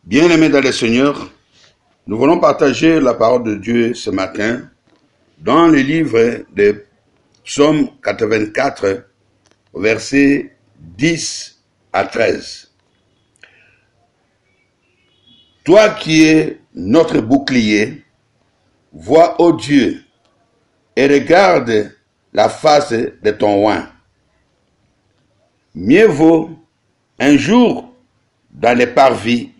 Bien-aimés dans le Seigneur, nous voulons partager la parole de Dieu ce matin dans le livre de Psaume 84, versets 10 à 13. Toi qui es notre bouclier, vois, ô Dieu, et regarde la face de ton oint. Mieux vaut un jour dans les parvis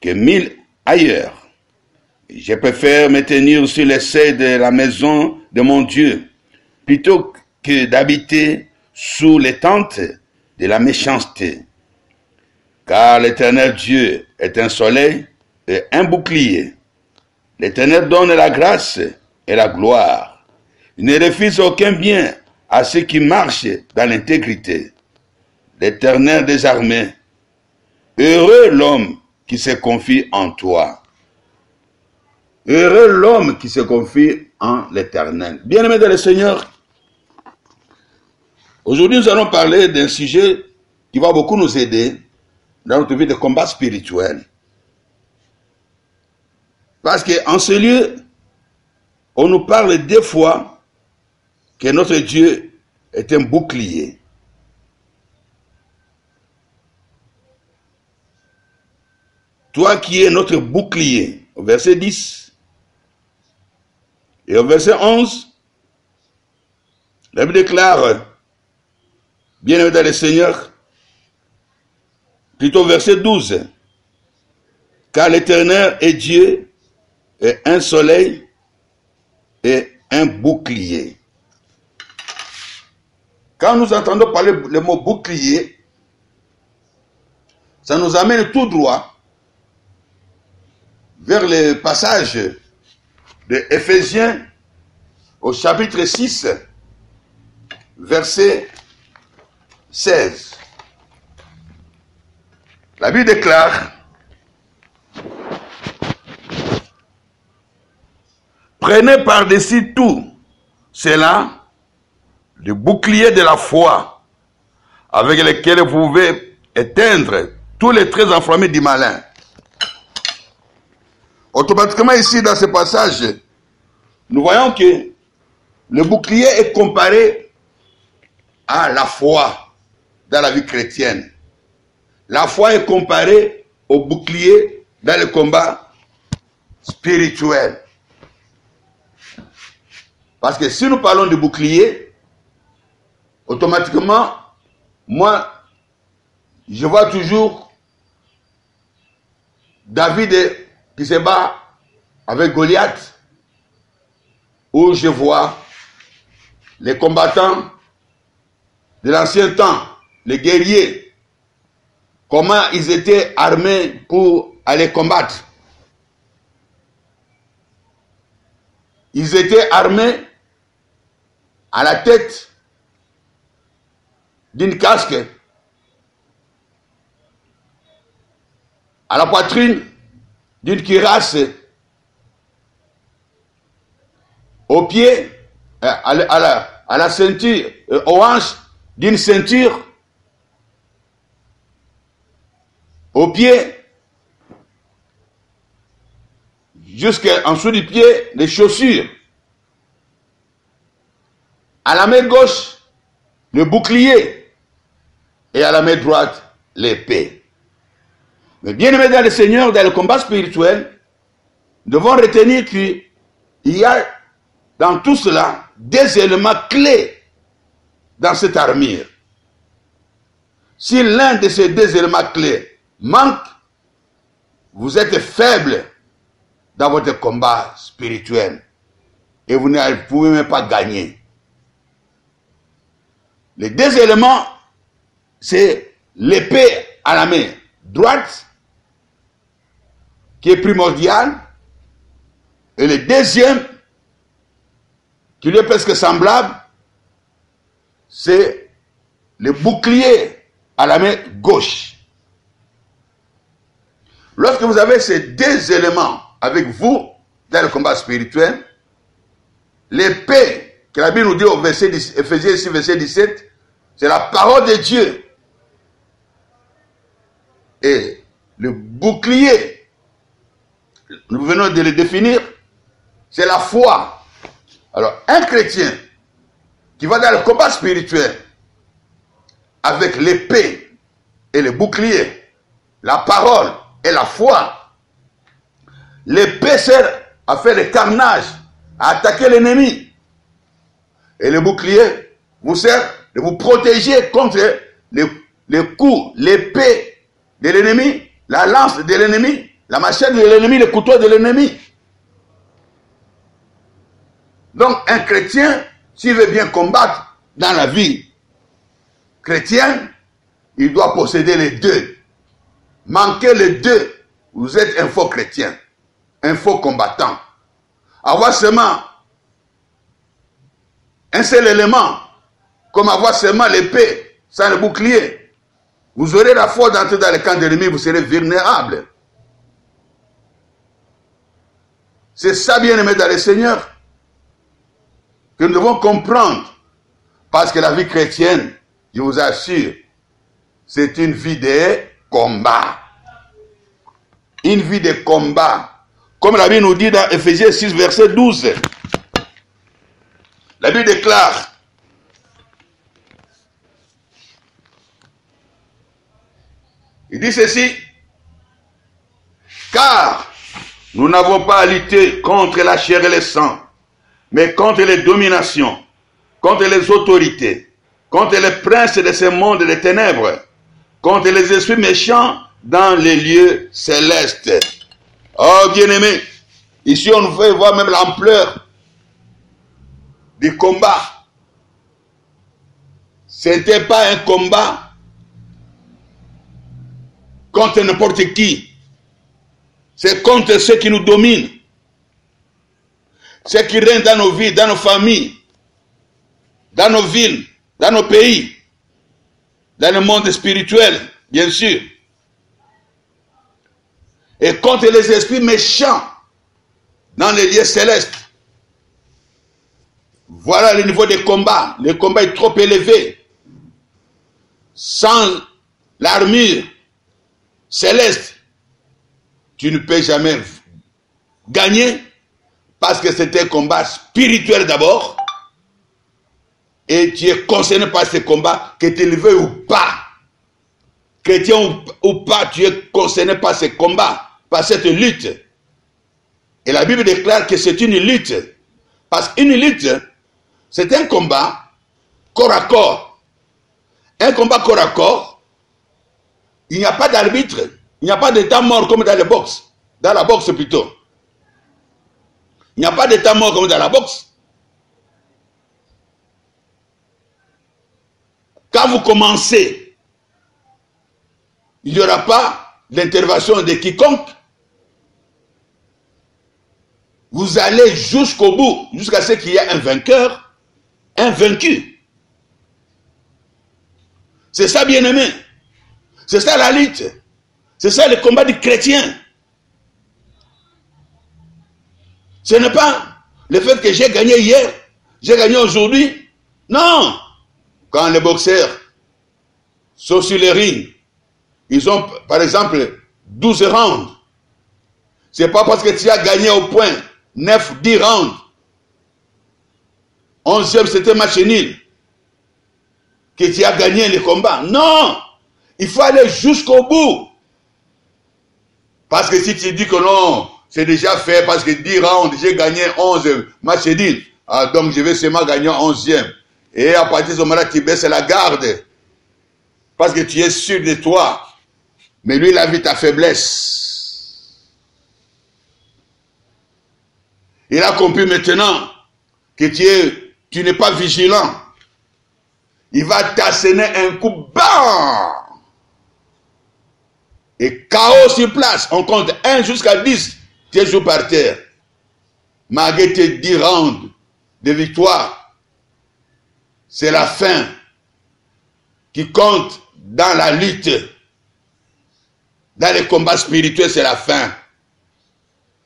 que 1000 ailleurs. Je préfère me tenir sur les seuils de la maison de mon Dieu, plutôt que d'habiter sous les tentes de la méchanceté. Car l'Éternel Dieu est un soleil et un bouclier. L'Éternel donne la grâce et la gloire. Il ne refuse aucun bien à ceux qui marchent dans l'intégrité. L'Éternel des armées, heureux l'homme qui se confie en toi. Heureux l'homme qui se confie en l'Éternel. Bien-aimés dans le Seigneur, aujourd'hui nous allons parler d'un sujet qui va beaucoup nous aider dans notre vie de combat spirituel. Parce qu'en ce lieu, on nous parle des fois que notre Dieu est un bouclier. Toi qui es notre bouclier, au verset 10, et au verset 11, la Bible déclare, bien-aimé dans le Seigneur, plutôt verset 12, car l'Éternel est Dieu, et un soleil, et un bouclier. Quand nous entendons parler le mot bouclier, ça nous amène tout droit vers le passage de Éphésiens au chapitre 6, verset 16. La Bible déclare, prenez par-dessus tout cela le bouclier de la foi, avec lequel vous pouvez éteindre tous les traits enflammés du malin. Automatiquement ici dans ce passage, nous voyons que le bouclier est comparé à la foi dans la vie chrétienne. La foi est comparée au bouclier dans le combat spirituel. Parce que si nous parlons de bouclier, automatiquement, moi, je vois toujours David qui se bat avec Goliath, où je vois les combattants de l'ancien temps, les guerriers, comment ils étaient armés pour aller combattre. Ils étaient armés à la tête d'une casque, à la poitrine d'une cuirasse, au pied, à la ceinture, aux hanches d'une ceinture, au pied, jusqu'en dessous du pied, les chaussures. À la main gauche, le bouclier, et à la main droite, l'épée. Mais bien aimé dans le Seigneur, dans le combat spirituel, nous devons retenir qu'il y a dans tout cela des éléments clés dans cette armure. Si l'un de ces deux éléments clés manque, vous êtes faible dans votre combat spirituel et vous ne pouvez même pas gagner. Les deux éléments, c'est l'épée à la main droite, qui est primordial, et le deuxième, qui lui est presque semblable, c'est le bouclier à la main gauche. Lorsque vous avez ces deux éléments avec vous dans le combat spirituel, l'épée que la Bible nous dit au verset Éphésiens 6, verset 17, c'est la parole de Dieu. Et le bouclier nous venons de le définir, c'est la foi. Alors, un chrétien qui va dans le combat spirituel avec l'épée et le bouclier, la parole et la foi, l'épée sert à faire le carnage, à attaquer l'ennemi. Et le bouclier vous sert de vous protéger contre les coups, l'épée de l'ennemi, la lance de l'ennemi, la machette de l'ennemi, le couteau de l'ennemi. Donc un chrétien, s'il veut bien combattre dans la vie chrétienne, il doit posséder les deux. Manquer les deux, vous êtes un faux chrétien, un faux combattant. Avoir seulement un seul élément, comme avoir seulement l'épée, sans le bouclier, vous aurez la foi d'entrer dans le camp de l'ennemi, vous serez vulnérable. C'est ça, bien-aimé dans le Seigneur, que nous devons comprendre. Parce que la vie chrétienne, je vous assure, c'est une vie de combat. Une vie de combat. Comme la Bible nous dit dans Ephésiens 6, verset 12. La Bible déclare, il dit ceci, car nous n'avons pas à lutter contre la chair et le sang, mais contre les dominations, contre les autorités, contre les princes de ce monde des ténèbres, contre les esprits méchants dans les lieux célestes. Oh bien-aimé, ici on nous fait voir même l'ampleur du combat. Ce n'était pas un combat contre n'importe qui. C'est contre ceux qui nous dominent. Ceux qui règnent dans nos vies, dans nos familles, dans nos villes, dans nos pays, dans le monde spirituel, bien sûr. Et contre les esprits méchants dans les lieux célestes. Voilà le niveau des combats. Le combat est trop élevé. Sans l'armure céleste, tu ne peux jamais gagner, parce que c'est un combat spirituel d'abord, et tu es concerné par ce combat, que tu le veuilles ou pas. Chrétien ou pas, tu es concerné par ce combat, par cette lutte. Et la Bible déclare que c'est une lutte. Parce qu'une lutte, c'est un combat corps à corps. Un combat corps à corps, il n'y a pas d'arbitre, il n'y a pas d'état mort comme dans la boxe. Dans la boxe plutôt. Il n'y a pas d'état mort comme dans la boxe. Quand vous commencez, il n'y aura pas l'intervention de quiconque. Vous allez jusqu'au bout, jusqu'à ce qu'il y ait un vainqueur, un vaincu. C'est ça, bien-aimé. C'est ça la lutte. C'est ça le combat du chrétien. Ce n'est pas le fait que j'ai gagné hier, j'ai gagné aujourd'hui. Non. Quand les boxeurs sont sur les rings, ils ont, par exemple, 12 rounds. Ce n'est pas parce que tu as gagné au point 9, 10 rounds. 11e, c'était match nul, que tu as gagné le combat. Non. Il faut aller jusqu'au bout. Parce que si tu dis que non, c'est déjà fait, parce que 10 rounds, j'ai gagné 11 matchs nuls. Ah, donc je vais seulement gagner 11e. Et à partir de ce moment-là, tu baisses la garde. Parce que tu es sûr de toi. Mais lui, il a vu ta faiblesse. Il a compris maintenant que tu n'es pas vigilant. Il va t'asséner un coup bam. Et chaos sur place. On compte 1 jusqu'à 10. Tu es joué par terre. Malgré tes 10 rounds de victoire, c'est la fin qui compte dans la lutte. Dans les combats spirituels, c'est la fin.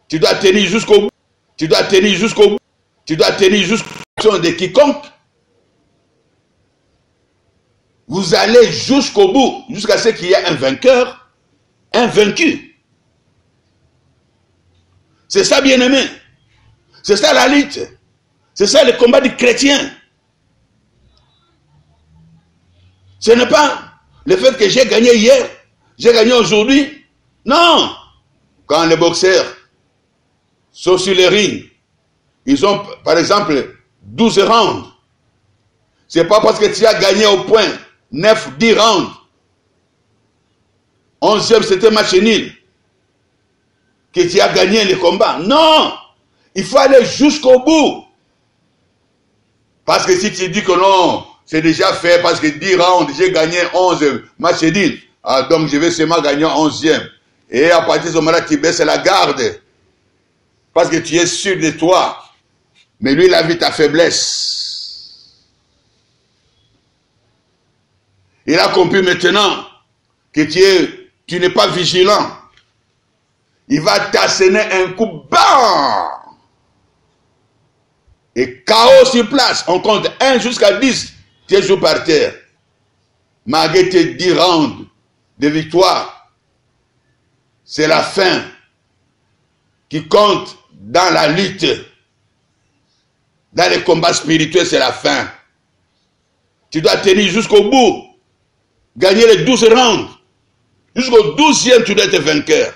Tu dois tenir jusqu'au bout. Tu dois tenir jusqu'au bout. Tu dois tenir jusqu'au bout de quiconque. Vous allez jusqu'au bout, jusqu'à ce qu'il y ait un vainqueur, un vaincu. C'est ça, bien-aimé. C'est ça la lutte. C'est ça le combat du chrétien. Ce n'est pas le fait que j'ai gagné hier, j'ai gagné aujourd'hui. Non. Quand les boxeurs sont sur les rings, ils ont, par exemple, 12 rounds. Ce n'est pas parce que tu as gagné au point 9, 10 rounds. 11e, c'était match nul, que tu as gagné le combat. Non. Il faut aller jusqu'au bout. Parce que si tu dis que non, c'est déjà fait, parce que 10 rounds, j'ai gagné 11 matchs nuls. Ah, donc je vais seulement gagner 11e. Et à partir de ce moment-là, tu baisses la garde. Parce que tu es sûr de toi. Mais lui, il a vu ta faiblesse. Il a compris maintenant que tu n'es pas vigilant. Il va t'asséner un coup bam. Et chaos sur place. On compte 1 jusqu'à 10. Tu es joué par terre. Malgré tes 10 rounds de victoire, c'est la fin qui compte dans la lutte. Dans les combats spirituels, c'est la fin. Tu dois tenir jusqu'au bout. Gagner les 12 rounds. Jusqu'au 12e, tu dois être vainqueur.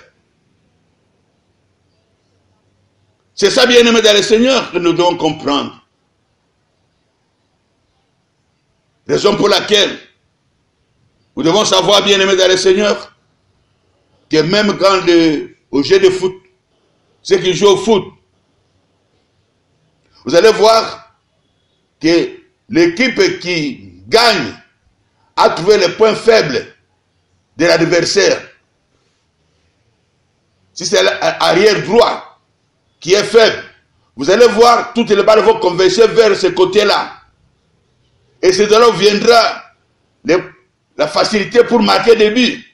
C'est ça, bien-aimé dans le Seigneur, que nous devons comprendre. Raison pour laquelle nous devons savoir, bien-aimé dans le Seigneur, que même quand au jeu de foot, ceux qui jouent au foot, vous allez voir que l'équipe qui gagne a trouvé les points faibles de l'adversaire. Si c'est l'arrière droit qui est faible, vous allez voir toutes les balles vont converger vers ce côté-là. Et c'est de là où viendra la facilité pour marquer des buts.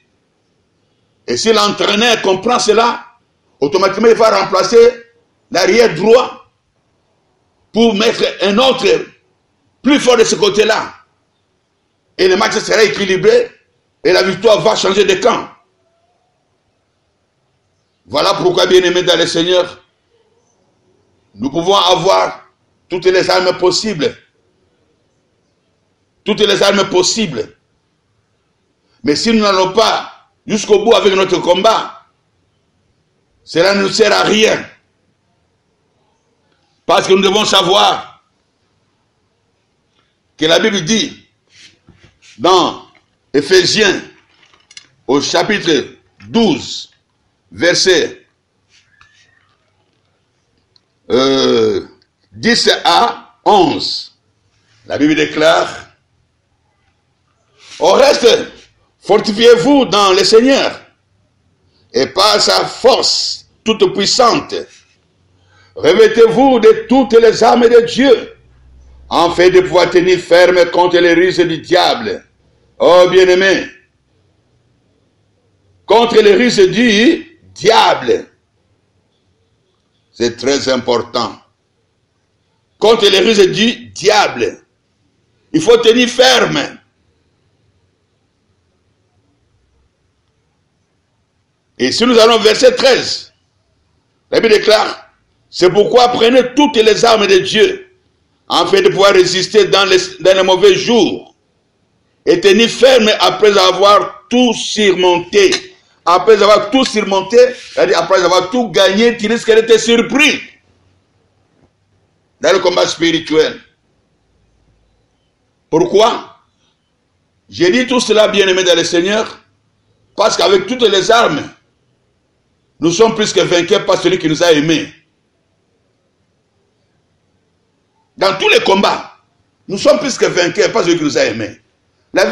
Et si l'entraîneur comprend cela, automatiquement il va remplacer l'arrière droit pour mettre un autre plus fort de ce côté-là. Et le match sera équilibré et la victoire va changer de camp. Voilà pourquoi, bien-aimés dans le Seigneur, nous pouvons avoir toutes les armes possibles. Toutes les armes possibles. Mais si nous n'allons pas jusqu'au bout avec notre combat, cela ne nous sert à rien. Parce que nous devons savoir que la Bible dit dans Éphésiens au chapitre 12, verset 10 à 11, la Bible déclare: au reste, fortifiez-vous dans le Seigneur et par sa force toute puissante. Revêtez-vous de toutes les armes de Dieu, afin de pouvoir tenir ferme contre les ruses du diable. Oh bien-aimé, contre les ruses du diable. C'est très important. Contre les ruses du diable. Il faut tenir ferme. Et si nous allons au verset 13, la Bible déclare: c'est pourquoi prenez toutes les armes de Dieu, afin de pouvoir résister dans les mauvais jours, et tenir ferme après avoir tout surmonté. Après avoir tout surmonté, c'est-à-dire après avoir tout gagné, tu risques d'être surpris dans le combat spirituel. Pourquoi? J'ai dit tout cela, bien-aimé dans le Seigneur, parce qu'avec toutes les armes, nous sommes plus que vainqueurs par celui qui nous a aimés. Dans tous les combats, nous sommes plus que vainqueurs par celui qui nous a aimés.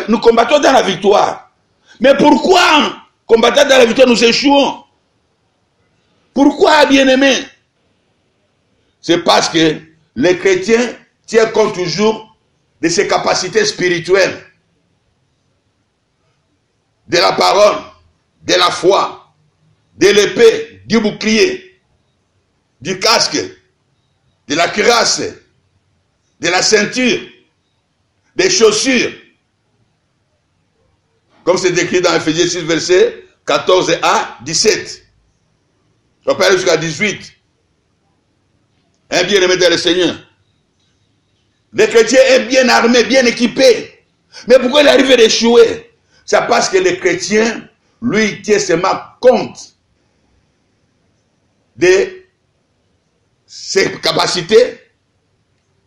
Nous combattons dans la victoire. Mais pourquoi, combattant dans la victoire, nous échouons? Pourquoi, bien-aimés? C'est parce que les chrétiens tiennent compte toujours de ses capacités spirituelles, de la parole, de la foi, de l'épée, du bouclier, du casque, de la cuirasse, de la ceinture, des chaussures. Comme c'est décrit dans Éphésiens 6, versets 14 à 17. Je peux aller jusqu'à 18. Un bien-aimé dans le Seigneur. Le chrétien est bien armé, bien équipé. Mais pourquoi il arrive d'échouer? C'est parce que le chrétien, lui, tient seulement compte de ses capacités,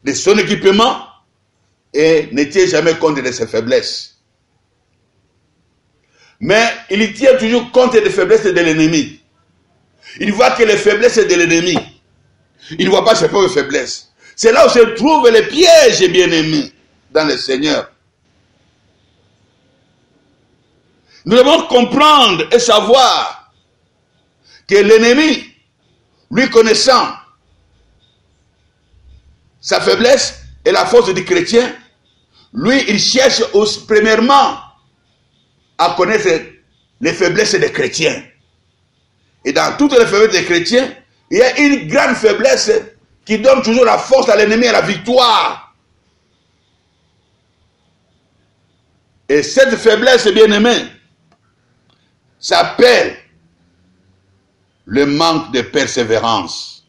de son équipement, et ne tient jamais compte de ses faiblesses. Mais il tient toujours compte des faiblesses de l'ennemi. Il voit que les faiblesses de l'ennemi. Il ne voit pas ses propres faiblesses. C'est là où se trouvent les pièges, bien-aimés, dans le Seigneur. Nous devons comprendre et savoir que l'ennemi, lui connaissant sa faiblesse et la force du chrétien, lui, il cherche premièrement à connaître les faiblesses des chrétiens. Et dans toutes les faiblesses des chrétiens, il y a une grande faiblesse qui donne toujours la force à l'ennemi et la victoire. Et cette faiblesse, bien-aimée, s'appelle le manque de persévérance.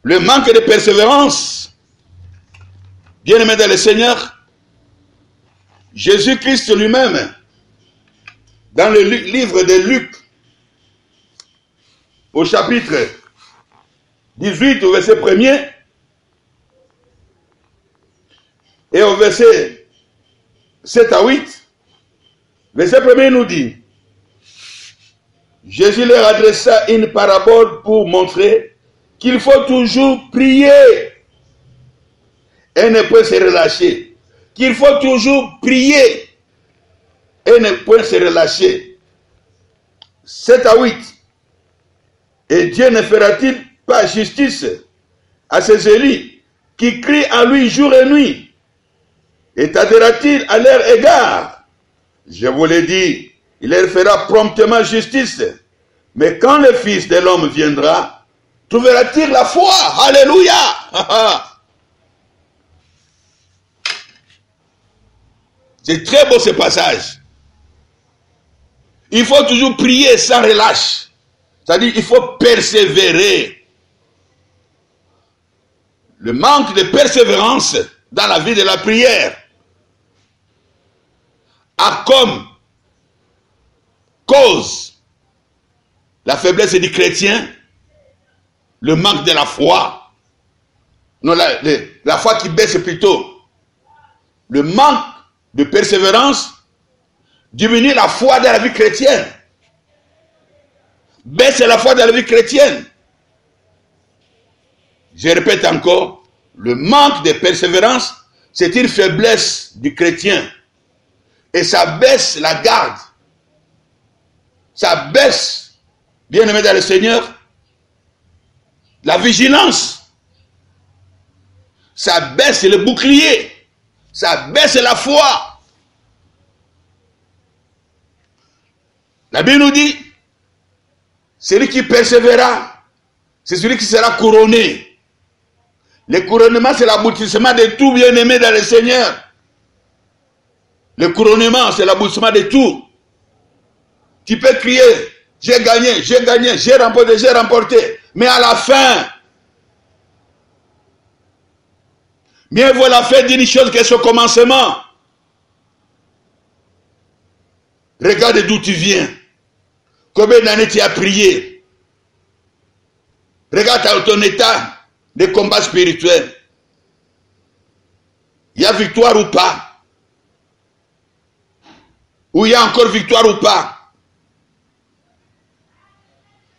Le manque de persévérance, bien-aimé dans le Seigneur, Jésus-Christ lui-même, dans le livre de Luc, au chapitre 18, au verset 1er, et au verset 7 à 8, verset 1er nous dit, Jésus leur adressa une parabole pour montrer qu'il faut toujours prier et ne pas se relâcher. Qu'il faut toujours prier et ne pas se relâcher. 7 à 8. Et Dieu ne fera-t-il pas justice à ses élus qui crient à lui jour et nuit? Et tardera-t-il à leur égard? Je vous l'ai dit, il leur fera promptement justice. Mais quand le Fils de l'homme viendra, trouvera-t-il la foi? Alléluia! C'est très beau ce passage. Il faut toujours prier sans relâche. C'est-à-dire qu'il faut persévérer. Le manque de persévérance dans la vie de la prière a comme cause la faiblesse du chrétien, le manque de la foi. Non, la foi qui baisse plutôt. Le manque de persévérance diminue la foi dans la vie chrétienne. Baisse la foi dans la vie chrétienne. Je répète encore, le manque de persévérance, c'est une faiblesse du chrétien. Et ça baisse la garde. Ça baisse, bien aimé dans le Seigneur, la vigilance. Ça baisse le bouclier. Ça baisse la foi. La Bible nous dit, celui qui persévérera, c'est celui qui sera couronné. Le couronnement, c'est l'aboutissement de tout, bien-aimé dans le Seigneur. Le couronnement, c'est l'aboutissement de tout. Tu peux crier, j'ai gagné, j'ai remporté. Mais à la fin, mieux vaut la fin d'une chose que ce commencement. Regarde d'où tu viens. Combien d'années tu as prié. Regarde ton état de combat spirituel. Il y a victoire ou pas? Ou il y a encore victoire ou pas?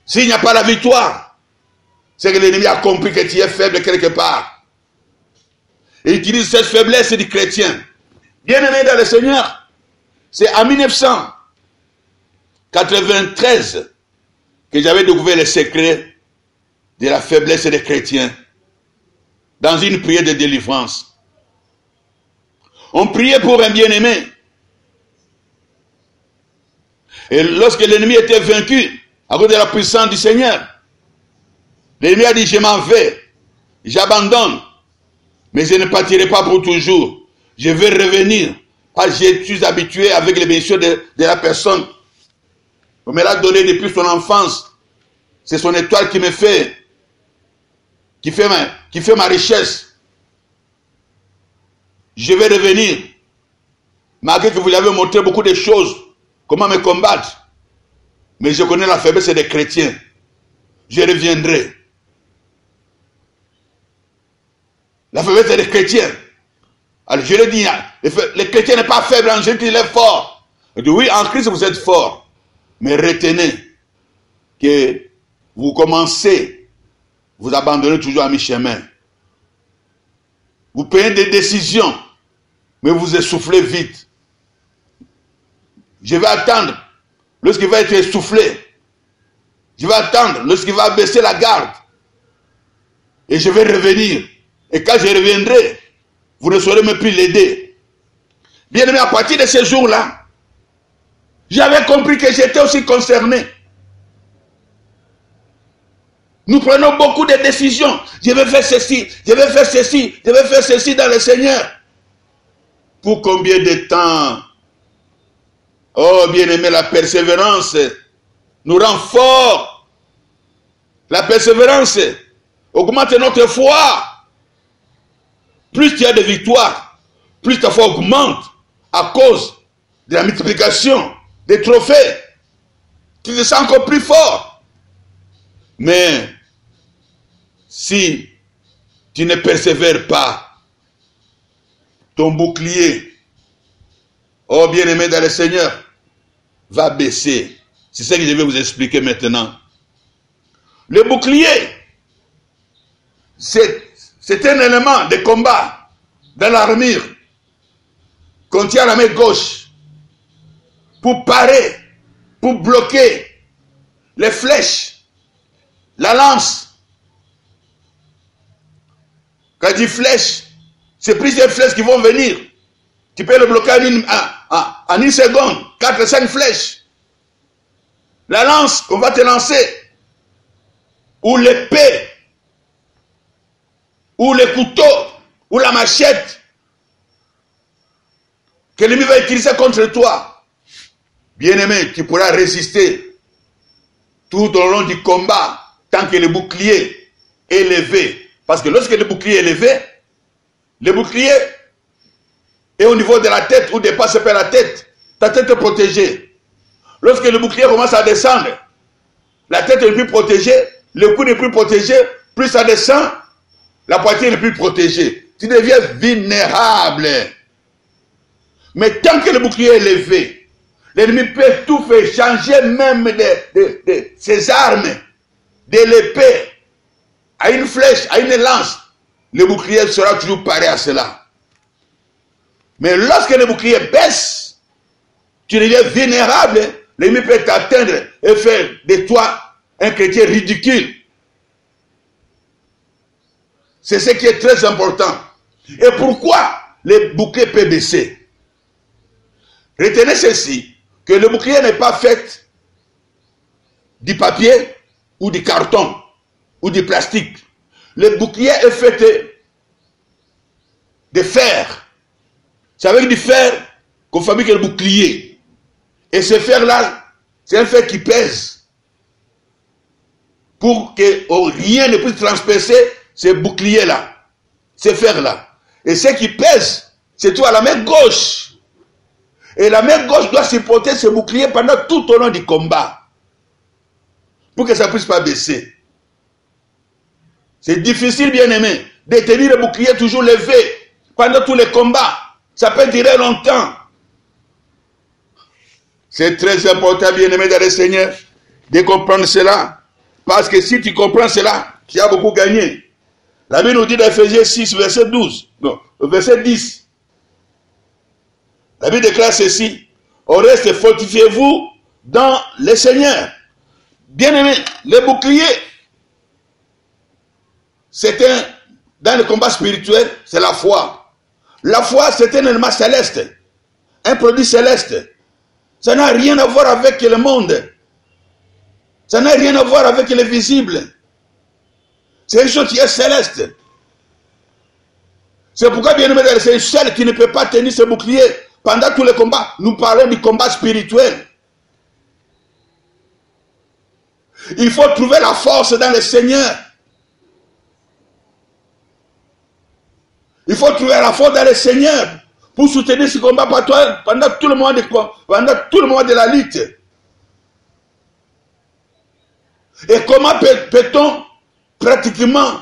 S'il n'y a pas la victoire, c'est que l'ennemi a compris que tu es faible quelque part. Et il utilise cette faiblesse du chrétien. Bien-aimé dans le Seigneur, c'est en 1993 que j'avais découvert le secret de la faiblesse des chrétiens dans une prière de délivrance. On priait pour un bien-aimé. Et lorsque l'ennemi était vaincu à cause de la puissance du Seigneur, l'ennemi a dit, je m'en vais, j'abandonne, mais je ne partirai pas pour toujours. Je vais revenir, parce que je suis habitué avec les bénédictions de la personne. On me l'a donné depuis son enfance. C'est son étoile qui me fait, qui fait ma richesse. Je vais revenir. Malgré que vous lui avez montré beaucoup de choses, comment me combattre. Mais je connais la faiblesse des chrétiens. Je reviendrai. La faiblesse des chrétiens. Alors je le dis, le chrétien n'est pas faible en Jésus, il est fort. Je dis oui, en Christ vous êtes fort. Mais retenez que vous commencez, vous abandonnez toujours à mi-chemin. Vous prenez des décisions, mais vous essoufflez vite. Je vais attendre lorsqu'il va être essoufflé. Je vais attendre lorsqu'il va baisser la garde. Et je vais revenir. Et quand je reviendrai, vous ne saurez même plus l'aider. Bien aimé, à partir de ce jour-là, j'avais compris que j'étais aussi concerné. Nous prenons beaucoup de décisions. Je vais faire ceci, je vais faire ceci, je vais faire ceci dans le Seigneur. Pour combien de temps? Oh, bien-aimé, la persévérance nous rend forts. La persévérance augmente notre foi. Plus tu as de victoires, plus ta foi augmente à cause de la multiplication des trophées. Tu te sens encore plus fort. Mais si tu ne persévères pas, ton bouclier, oh bien-aimé dans le Seigneur, va baisser. C'est ce que je vais vous expliquer maintenant. Le bouclier, c'est un élément de combat dans l'armure qu'on tient à la main gauche pour parer, pour bloquer les flèches, la lance. Quand je dis flèche, c'est plusieurs flèches qui vont venir. Tu peux le bloquer en une seconde, 4-5 flèches. La lance qu'on va te lancer, ou l'épée, ou le couteau, ou la machette, que l'ennemi va utiliser contre toi. Bien-aimé, tu pourras résister tout au long du combat, tant que le bouclier est levé. Parce que lorsque le bouclier est levé, le bouclier est au niveau de la tête ou dépasse par la tête. Ta tête est protégée. Lorsque le bouclier commence à descendre, la tête est plus protégée, le cou n'est plus protégé, plus ça descend, la poitrine est plus protégée. Tu deviens vulnérable. Mais tant que le bouclier est levé, l'ennemi peut tout faire, changer même de ses armes, de l'épée à une flèche, à une lance. Le bouclier sera toujours paré à cela. Mais lorsque le bouclier baisse, tu deviens vulnérable, l'ennemi peut t'atteindre et faire de toi un chrétien ridicule. C'est ce qui est très important. Et pourquoi le bouclier peut baisser? Retenez ceci, que le bouclier n'est pas fait du papier ou du carton ou du plastique. Le bouclier est fait de fer. C'est avec du fer qu'on fabrique le bouclier. Et ce fer-là, c'est un fer qui pèse. Pour que rien ne puisse transpercer ce bouclier-là, ce fer-là. Et ce qui pèse, c'est tout à la main gauche. Et la main gauche doit supporter ce bouclier pendant tout au long du combat. Pour que ça ne puisse pas baisser. C'est difficile, bien aimé, de tenir le bouclier toujours levé pendant tous les combats. Ça peut durer longtemps. C'est très important, bien aimé dans le Seigneur, de comprendre cela. Parce que si tu comprends cela, tu as beaucoup gagné. La Bible nous dit dans Ephésiens 6, verset 12. Non, verset 10. La Bible déclare ceci. Au reste, fortifiez-vous dans le Seigneur. Bien aimé, le bouclier, dans le combat spirituel, c'est la foi. La foi, c'est un élément céleste. Un produit céleste. Ça n'a rien à voir avec le monde. Ça n'a rien à voir avec le visible. C'est une chose qui est céleste. C'est pourquoi, bien aimé, c'est seul qui ne peut pas tenir ce bouclier. Pendant tous les combats, nous parlons du combat spirituel. Il faut trouver la force dans le Seigneur. Il faut trouver la force dans le Seigneur pour soutenir ce combat pendant tout le mois de la lutte. Et comment peut-on pratiquement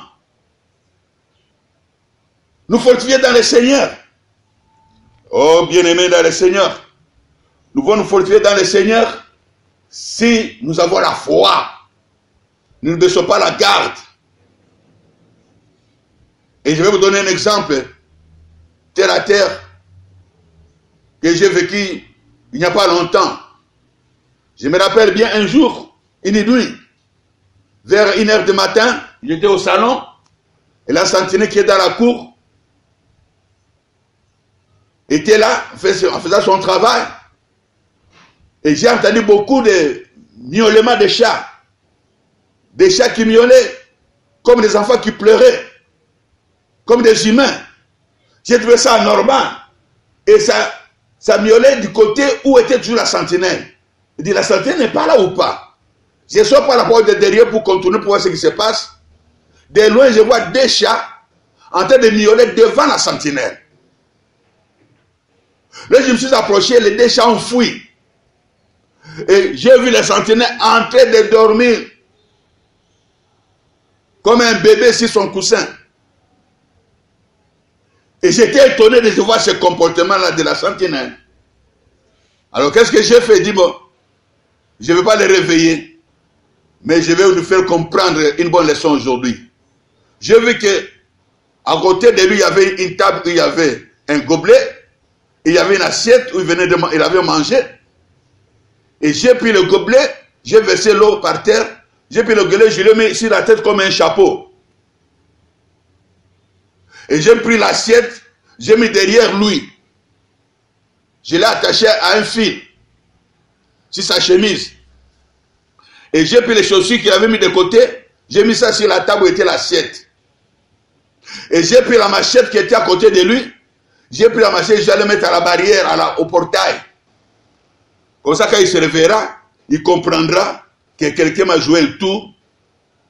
nous fortifier dans le Seigneur? Oh, bien-aimés dans le Seigneur, nous pouvons nous fortifier dans le Seigneur si nous avons la foi. Nous ne baissons pas la garde. Et je vais vous donner un exemple terre à terre que j'ai vécu il n'y a pas longtemps. Je me rappelle bien un jour, une nuit, vers 1h du matin, j'étais au salon et la sentinelle qui est dans la cour était là en faisant son travail et j'ai entendu beaucoup de miaulements de chats. Des chats qui miaulaient comme des enfants qui pleuraient, comme des humains. J'ai trouvé ça anormal. Et ça miaulait du côté où était toujours la sentinelle. Il dit, la sentinelle n'est pas là ou pas? Je sors par la porte de derrière pour contourner pour voir ce qui se passe. De loin, je vois des chats en train de miauler devant la sentinelle. Là, je me suis approché, les deux chats ont fui. Et j'ai vu la sentinelle en train de dormir comme un bébé sur son coussin. Et j'étais étonné de voir ce comportement-là de la sentinelle. Alors qu'est-ce que j'ai fait? Dis bon, je ne vais pas les réveiller, mais je vais nous faire comprendre une bonne leçon aujourd'hui. J'ai vu que à côté de lui, il y avait une table où il y avait un gobelet, et il y avait une assiette où il avait mangé. Et j'ai pris le gobelet, j'ai versé l'eau par terre, j'ai pris le gobelet, je l'ai mis sur la tête comme un chapeau. Et j'ai pris l'assiette, j'ai mis derrière lui. Je l'ai attaché à un fil sur sa chemise. Et j'ai pris les chaussures qu'il avait mis de côté, j'ai mis ça sur la table où était l'assiette. Et j'ai pris la machette qui était à côté de lui, j'ai pris la machette, je vais la mettre à la barrière, au portail. Comme ça, quand il se réveillera, il comprendra que quelqu'un m'a joué le tour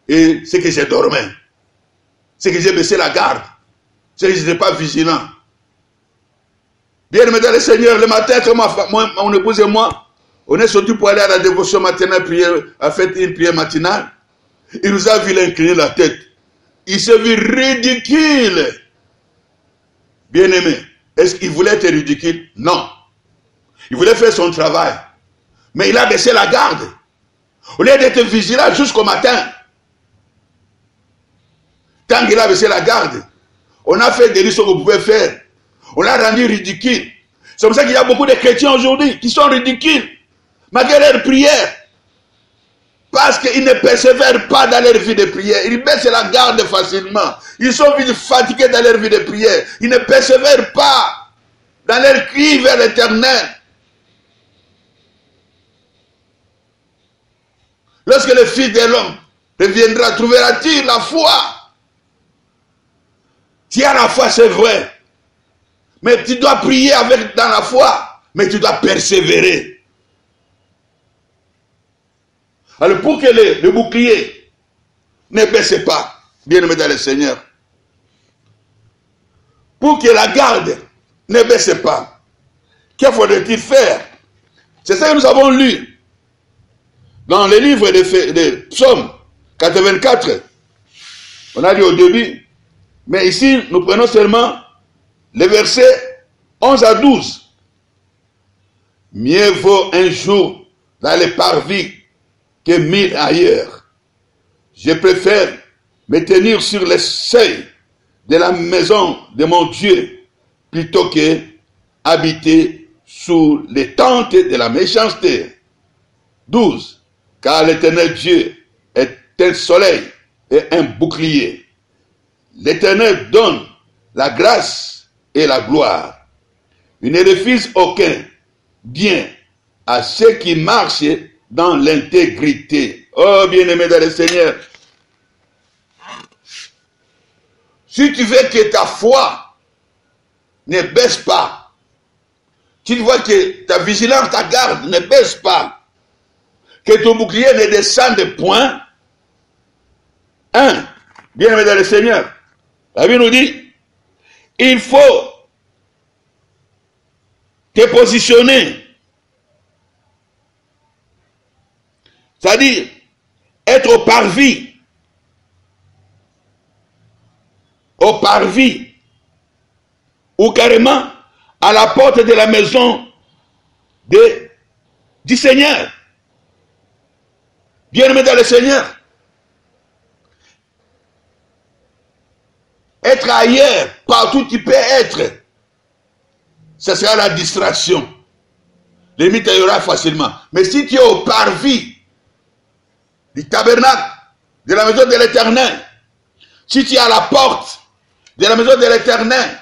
et c'est que j'ai dormi. C'est que j'ai baissé la garde. C'est que je n'étais pas vigilant. Bien aimé dans le Seigneur, le matin, comme mon épouse et moi, on est sortis pour aller à la dévotion matinale, à faire une prière matinale. Il nous a vu incliner la tête. Il s'est vu ridicule. Bien aimé, est-ce qu'il voulait être ridicule? Non. Il voulait faire son travail. Mais il a baissé la garde. Au lieu d'être vigilant jusqu'au matin. Tant qu'il a baissé la garde, on a fait de lui ce qu'on pouvait faire. On l'a rendu ridicule. C'est pour ça qu'il y a beaucoup de chrétiens aujourd'hui qui sont ridicules. Malgré leur prière. Parce qu'ils ne persévèrent pas dans leur vie de prière. Ils baissent la garde facilement. Ils sont fatigués dans leur vie de prière. Ils ne persévèrent pas dans leur cri vers l'Éternel. Lorsque le Fils de l'homme reviendra, trouvera-t-il la foi? Tu as la foi, c'est vrai. Mais tu dois prier dans la foi. Mais tu dois persévérer. Alors pour que le bouclier ne baisse pas, bien aimé dans le Seigneur, pour que la garde ne baisse pas, que faudrait-il faire? C'est ça que nous avons lu dans le livre de Psaume 84. On a lu au début, mais ici nous prenons seulement les versets 11 à 12. Mieux vaut un jour dans les parvis que 1000 ailleurs. Je préfère me tenir sur le seuil de la maison de mon Dieu plutôt que habiter sous les tentes de la méchanceté. 12. Car l'Éternel Dieu est un soleil et un bouclier. L'Éternel donne la grâce et la gloire. Il ne refuse aucun bien à ceux qui marchent dans l'intégrité. Oh, bien-aimé dans le Seigneur. Si tu veux que ta foi ne baisse pas, tu vois que ta vigilance, ta garde ne baisse pas, que ton bouclier ne descende point. Bien-aimé dans le Seigneur, la Bible nous dit, il faut te positionner. C'est-à-dire, être au parvis. Au parvis. Ou carrément à la porte de la maison du Seigneur. Bien-aimé dans le Seigneur. Être ailleurs, partout tu peux être, ce sera la distraction. Limite, il y aura facilement. Mais si tu es au parvis du tabernacle, de la maison de l'Éternel, si tu es à la porte de la maison de l'Éternel,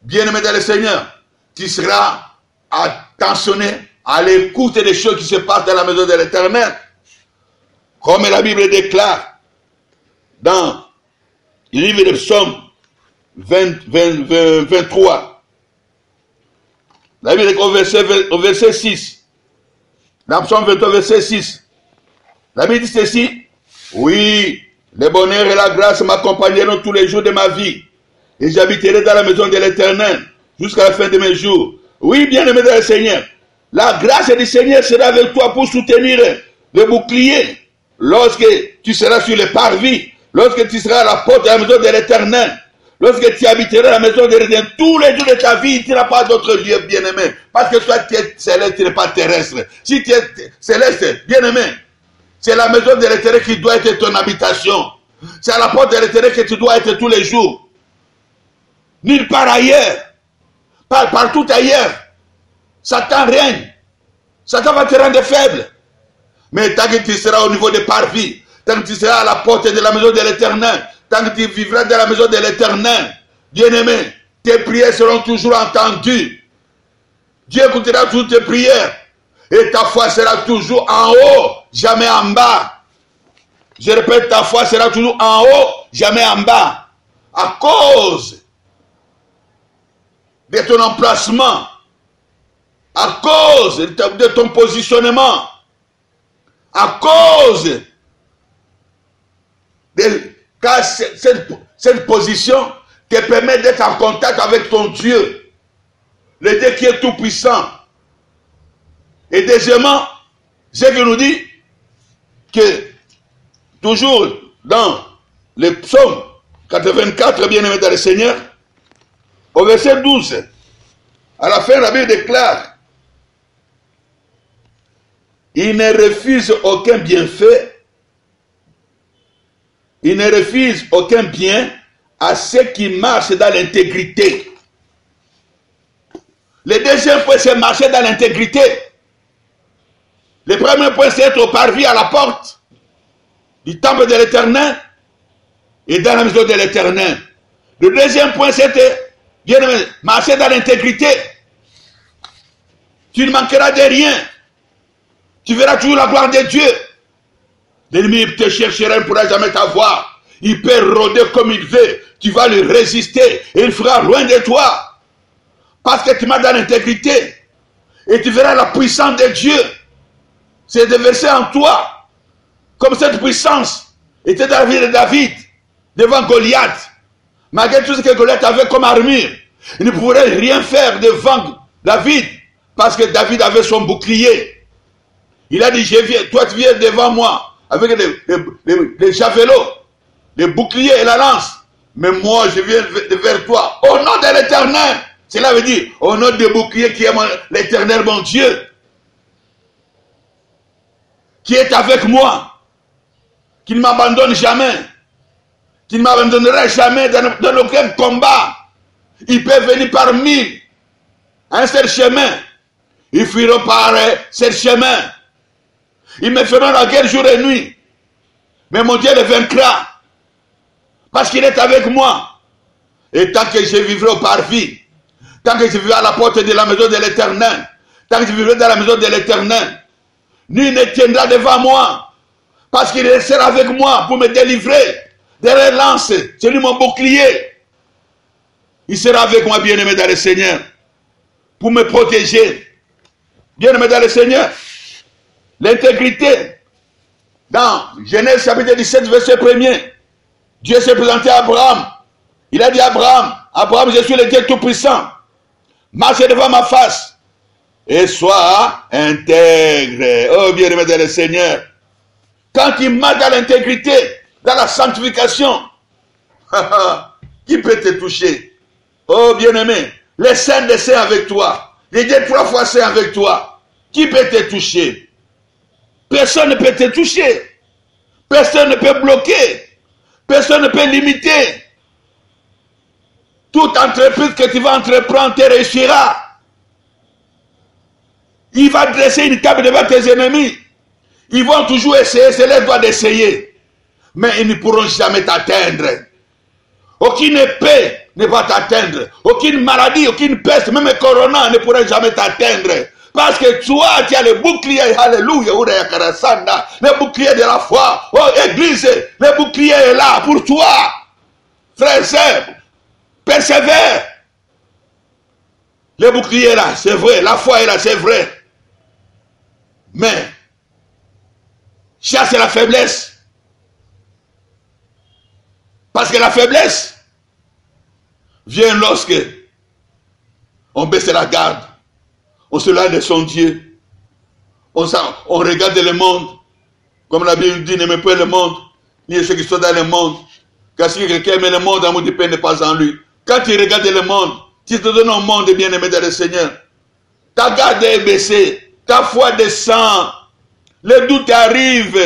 bien-aimé dans le Seigneur, tu seras attentionné à l'écoute des choses qui se passent dans la maison de l'Éternel. Comme la Bible déclare dans le livre de Psaume 23. La Bible déclare au verset 6. Dans Psaume 23, verset 6. La Bible dit ceci. Oui, le bonheur et la grâce m'accompagneront tous les jours de ma vie. Et j'habiterai dans la maison de l'Éternel jusqu'à la fin de mes jours. Oui, bien-aimé dans le Seigneur. La grâce du Seigneur sera avec toi pour soutenir le bouclier. Lorsque tu seras sur le parvis, lorsque tu seras à la porte de la maison de l'Éternel, lorsque tu habiteras la maison de l'Éternel, tous les jours de ta vie, tu n'as pas d'autre lieu, bien-aimé. Parce que toi, tu es céleste, tu n'es pas terrestre. Si tu es céleste, bien-aimé, c'est la maison de l'Éternel qui doit être ton habitation. C'est à la porte de l'Éternel que tu dois être tous les jours. Nulle part ailleurs. Partout ailleurs. Satan règne. Satan va te rendre faible. Mais tant que tu seras au niveau des parvis, tant que tu seras à la porte de la maison de l'Éternel, tant que tu vivras dans la maison de l'Éternel, bien-aimé, tes prières seront toujours entendues. Dieu écoutera toutes tes prières. Et ta foi sera toujours en haut, jamais en bas. Je répète, ta foi sera toujours en haut, jamais en bas. À cause de ton emplacement, à cause de ton positionnement, à cause de car cette position te permet d'être en contact avec ton Dieu, le Dieu qui est tout puissant. Et deuxièmement, ce qui nous dit que toujours dans le psaume 84, bien-aimé dans le Seigneur, au verset 12, à la fin, la Bible déclare, il ne refuse aucun bienfait, il ne refuse aucun bien à ceux qui marchent dans l'intégrité. Le deuxième point, c'est marcher dans l'intégrité. Le premier point, c'est être au parvis à la porte du temple de l'Éternel et dans la maison de l'Éternel. Le deuxième point, c'est marcher dans l'intégrité. Tu ne manqueras de rien. Tu verras toujours la gloire de Dieu. L'ennemi te cherchera, il ne pourra jamais t'avoir. Il peut rôder comme il veut. Tu vas lui résister et il fera loin de toi. Parce que tu marches dans l'intégrité. Et tu verras la puissance de Dieu. C'est déversé en toi. Comme cette puissance était dans la vie de David. Devant Goliath. Malgré tout ce que Goliath avait comme armure. Il ne pourrait rien faire devant David. Parce que David avait son bouclier. Il a dit, toi tu viens devant moi. Avec les javelots, les boucliers et la lance. Mais moi, je viens vers toi. Au nom de l'Éternel. Cela veut dire, au nom des boucliers qui est l'Éternel, mon Dieu. Qui est avec moi. Qui ne m'abandonne jamais. Qui ne m'abandonnera jamais dans aucun combat. Il peut venir par 1000. Un seul chemin. Ils fuiront par ce chemin. Ils me feront la guerre jour et nuit. Mais mon Dieu le vaincra. Parce qu'il est avec moi. Et tant que je vivrai au parvis, tant que je vivrai à la porte de la maison de l'Éternel, tant que je vivrai dans la maison de l'Éternel, nul ne tiendra devant moi. Parce qu'il sera avec moi pour me délivrer. Derrière lance, c'est lui mon bouclier. Il sera avec moi, bien-aimé dans le Seigneur, pour me protéger. Bien-aimé dans le Seigneur. L'intégrité. Dans Genèse chapitre 17, verset 1er, Dieu s'est présenté à Abraham. Il a dit à Abraham, Abraham, je suis le Dieu Tout-Puissant. Marche devant ma face et sois intègre. Oh, bien-aimé dans le Seigneur. Quand il marche dans l'intégrité, dans la sanctification, qui peut te toucher? Oh, bien-aimé, les saints des saints avec toi, les dieux 3 fois saints avec toi, qui peut te toucher? Personne ne peut te toucher. Personne ne peut bloquer. Personne ne peut limiter. Toute entreprise que tu vas entreprendre, tu réussiras. Il va dresser une table devant tes ennemis. Ils vont toujours essayer, c'est leur droit d'essayer. Mais ils ne pourront jamais t'atteindre. Aucune épée ne va t'atteindre. Aucune maladie, aucune peste, même le corona ne pourra jamais t'atteindre. Parce que toi, tu as le bouclier, alléluia, le bouclier de la foi. Oh, église, le bouclier est là pour toi. Frère et sœur, persévère. Le bouclier est là, c'est vrai. La foi est là, c'est vrai. Mais, chasse la faiblesse. Parce que la faiblesse vient lorsque on baisse la garde. On se lâche de son Dieu. On regarde le monde. Comme la Bible dit, n'aimez pas le monde, ni ceux qui sont dans le monde. Car si quelqu'un aime le monde, l'amour du Père n'est pas en lui. Quand tu regardes le monde, tu te donnes au monde bien-aimé dans le Seigneur. Ta garde est baissée. Ta foi descend. Le doute arrive.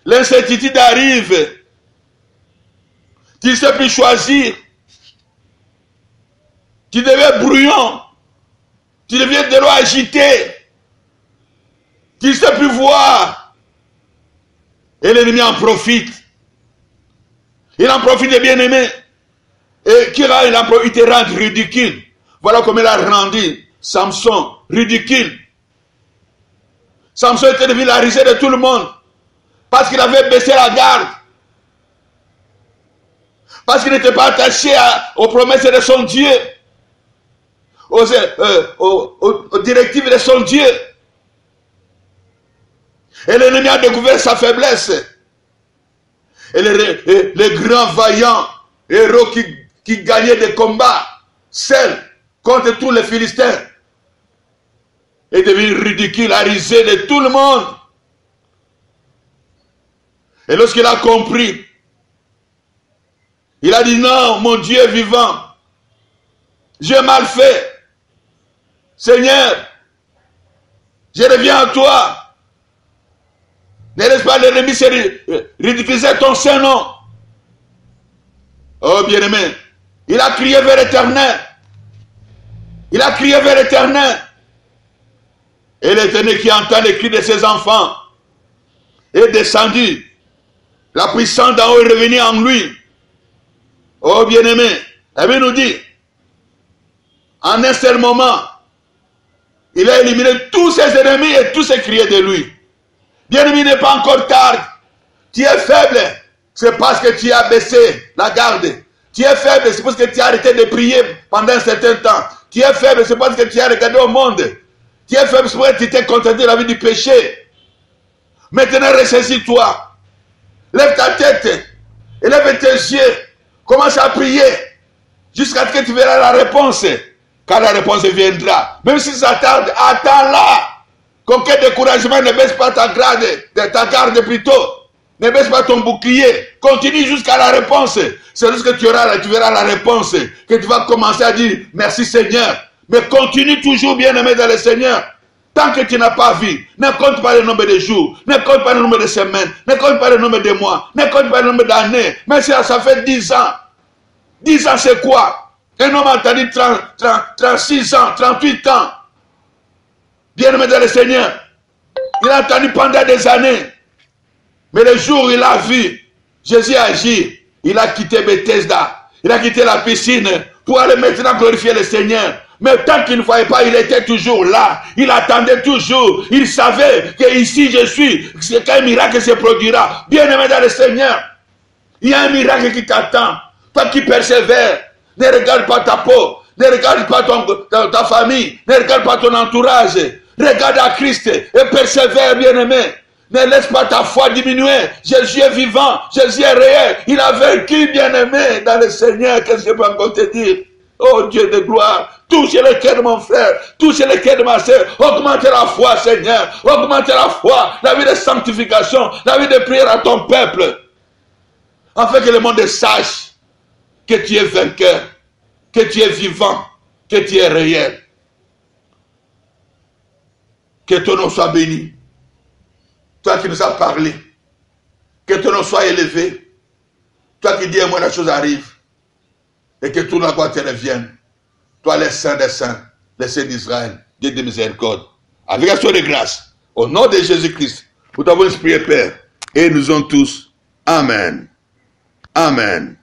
L'incertitude arrive. Tu ne sais plus choisir. Tu deviens brouillon. Tu deviens de l'eau agité. Tu ne sais plus voir. Et l'ennemi en profite. Il en profite des bien-aimés. Et il te rend ridicule. Voilà comment il a rendu Samson ridicule. Samson était devenu la risée de tout le monde. Parce qu'il avait baissé la garde. Parce qu'il n'était pas attaché aux promesses de son Dieu. Aux directives de son Dieu. Et l'ennemi a découvert sa faiblesse. Et les grands vaillants héros qui gagnaient des combats seuls contre tous les Philistins est devenu ridicule, risé de tout le monde. Et lorsqu'il a compris, il a dit non, mon Dieu est vivant. J'ai mal fait. Seigneur, je reviens à toi. Ne laisse pas l'ennemi se ridiculiser ton saint nom. Oh bien-aimé, il a crié vers l'Éternel. Il a crié vers l'Éternel. Et l'Éternel qui entend les cris de ses enfants est descendu. La puissance d'en haut est revenue en lui. Oh bien-aimé, la Bible nous dit, en un seul moment, il a éliminé tous ses ennemis et tous ses criés de lui. Bien-aimé, il n'est pas encore tard. Tu es faible, c'est parce que tu as baissé la garde. Tu es faible, c'est parce que tu as arrêté de prier pendant un certain temps. Tu es faible, c'est parce que tu as regardé au monde. Tu es faible, c'est parce que tu t'es contenté de la vie du péché. Maintenant, ressaisis-toi. Lève ta tête. Et lève tes yeux. Commence à prier. Jusqu'à ce que tu verras la réponse. Quand la réponse viendra. Même si ça tarde, attends-la. Qu'aucun découragement ne baisse pas ta garde plutôt. Ne baisse pas ton bouclier. Continue jusqu'à la réponse. C'est lorsque tu verras la réponse que tu vas commencer à dire merci Seigneur. Mais continue toujours bien-aimé dans le Seigneur. Tant que tu n'as pas vu, ne compte pas le nombre de jours, ne compte pas le nombre de semaines, ne compte pas le nombre de mois, ne compte pas le nombre d'années. Mais ça fait 10 ans. 10 ans c'est quoi? Un homme a entendu 36 ans, 38 ans. Bien-aimé dans le Seigneur. Il a entendu pendant des années. Mais le jour où il a vu Jésus agir, il a quitté Bethesda. Il a quitté la piscine pour aller maintenant glorifier le Seigneur. Mais tant qu'il ne voyait pas, il était toujours là. Il attendait toujours. Il savait que ici je suis. C'est qu'un miracle se produira. Bien-aimé dans le Seigneur. Il y a un miracle qui t'attend. Toi qui persévères. Ne regarde pas ta peau. Ne regarde pas ta famille. Ne regarde pas ton entourage. Regarde à Christ et persévère, bien-aimé. Ne laisse pas ta foi diminuer. Jésus est vivant, Jésus est réel. Il a vaincu, bien-aimé, dans le Seigneur. Qu'est-ce que je peux encore te dire? Oh Dieu de gloire, touche le cœur de mon frère, touche le cœur de ma soeur, augmente la foi, Seigneur, augmente la foi, la vie de sanctification, la vie de prière à ton peuple, afin que le monde sache que tu es vainqueur, que tu es vivant, que tu es réel. Que ton nom soit béni, toi qui nous as parlé, que ton nom soit élevé, toi qui dis à moi la chose arrive, et que tout la gloire te revienne. Toi, les saints des saints, les saints d'Israël, Dieu de miséricorde, avec action de grâce, au nom de Jésus-Christ, nous t'avons prié, Père, et nous en tous. Amen. Amen.